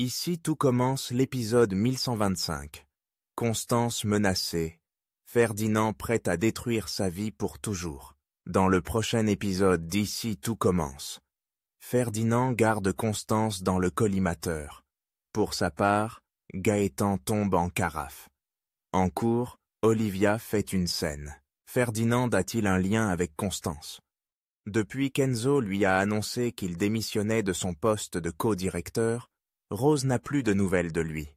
Ici tout commence l'épisode 1125. Constance menacée, Ferdinand prêt à détruire sa vie pour toujours. Dans le prochain épisode d'Ici tout commence, Ferdinand garde Constance dans le collimateur. Pour sa part, Gaëtan tombe en carafe. En cours, Olivia fait une scène. Ferdinand a-t-il un lien avec Constance? Depuis qu'Enzo lui a annoncé qu'il démissionnait de son poste de co-directeur, Rose n'a plus de nouvelles de lui.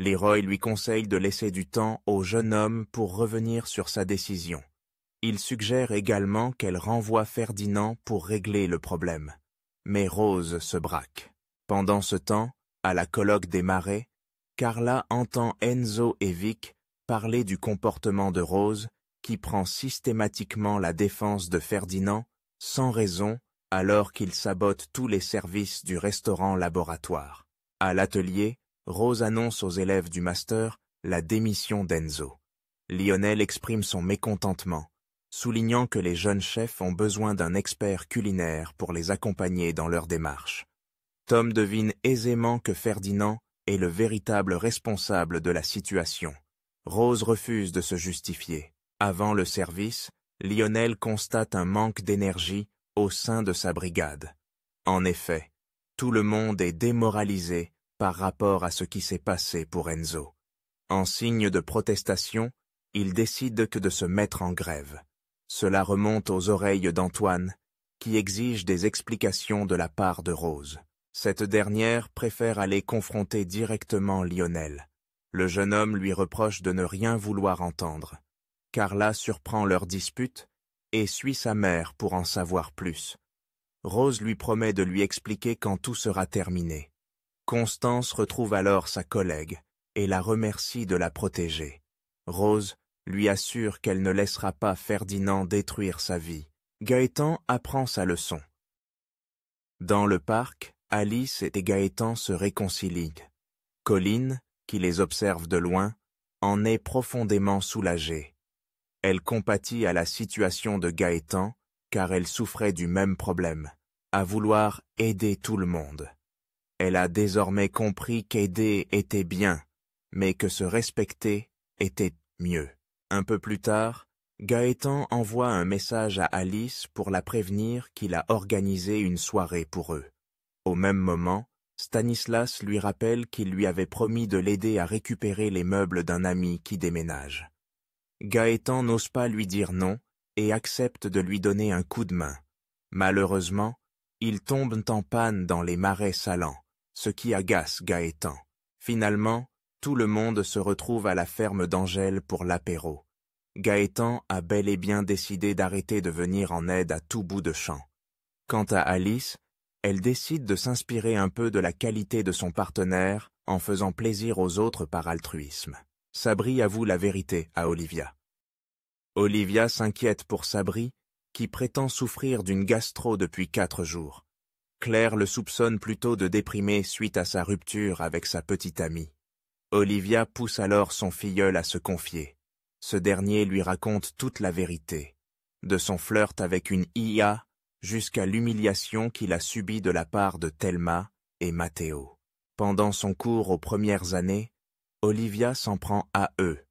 Leroy lui conseille de laisser du temps au jeune homme pour revenir sur sa décision. Il suggère également qu'elle renvoie Ferdinand pour régler le problème. Mais Rose se braque. Pendant ce temps, à la colloque des Marais, Carla entend Enzo et Vic parler du comportement de Rose qui prend systématiquement la défense de Ferdinand sans raison alors qu'il sabote tous les services du restaurant laboratoire. À l'atelier, Rose annonce aux élèves du master la démission d'Enzo. Lionel exprime son mécontentement, soulignant que les jeunes chefs ont besoin d'un expert culinaire pour les accompagner dans leur démarche. Tom devine aisément que Ferdinand est le véritable responsable de la situation. Rose refuse de se justifier. Avant le service, Lionel constate un manque d'énergie au sein de sa brigade. En effet, tout le monde est démoralisé par rapport à ce qui s'est passé pour Enzo. En signe de protestation, il décide que de se mettre en grève. Cela remonte aux oreilles d'Antoine, qui exige des explications de la part de Rose. Cette dernière préfère aller confronter directement Lionel. Le jeune homme lui reproche de ne rien vouloir entendre. Carla surprend leur dispute et suit sa mère pour en savoir plus. Rose lui promet de lui expliquer quand tout sera terminé. Constance retrouve alors sa collègue et la remercie de la protéger. Rose lui assure qu'elle ne laissera pas Ferdinand détruire sa vie. Gaëtan apprend sa leçon. Dans le parc, Alice et Gaëtan se réconcilient. Colline, qui les observe de loin, en est profondément soulagée. Elle compatit à la situation de Gaëtan, car elle souffrait du même problème, à vouloir aider tout le monde. Elle a désormais compris qu'aider était bien, mais que se respecter était mieux. Un peu plus tard, Gaëtan envoie un message à Alice pour la prévenir qu'il a organisé une soirée pour eux. Au même moment, Stanislas lui rappelle qu'il lui avait promis de l'aider à récupérer les meubles d'un ami qui déménage. Gaëtan n'ose pas lui dire non et accepte de lui donner un coup de main. Malheureusement, ils tombent en panne dans les marais salants, ce qui agace Gaëtan. Finalement, tout le monde se retrouve à la ferme d'Angèle pour l'apéro. Gaëtan a bel et bien décidé d'arrêter de venir en aide à tout bout de champ. Quant à Alice, elle décide de s'inspirer un peu de la qualité de son partenaire en faisant plaisir aux autres par altruisme. Sabri avoue la vérité à Olivia. Olivia s'inquiète pour Sabri, qui prétend souffrir d'une gastro depuis 4 jours. Claire le soupçonne plutôt de déprimé suite à sa rupture avec sa petite amie. Olivia pousse alors son filleul à se confier. Ce dernier lui raconte toute la vérité, de son flirt avec une IA jusqu'à l'humiliation qu'il a subie de la part de Thelma et Matteo. Pendant son cours aux premières années, Olivia s'en prend à eux.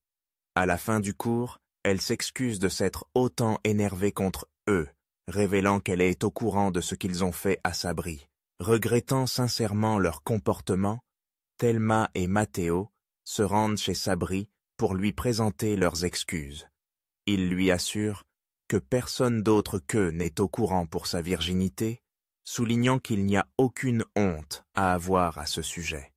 À la fin du cours, elle s'excuse de s'être autant énervée contre eux, révélant qu'elle est au courant de ce qu'ils ont fait à Sabri. Regrettant sincèrement leur comportement, Thelma et Matteo se rendent chez Sabri pour lui présenter leurs excuses. Ils lui assurent que personne d'autre qu'eux n'est au courant pour sa virginité, soulignant qu'il n'y a aucune honte à avoir à ce sujet.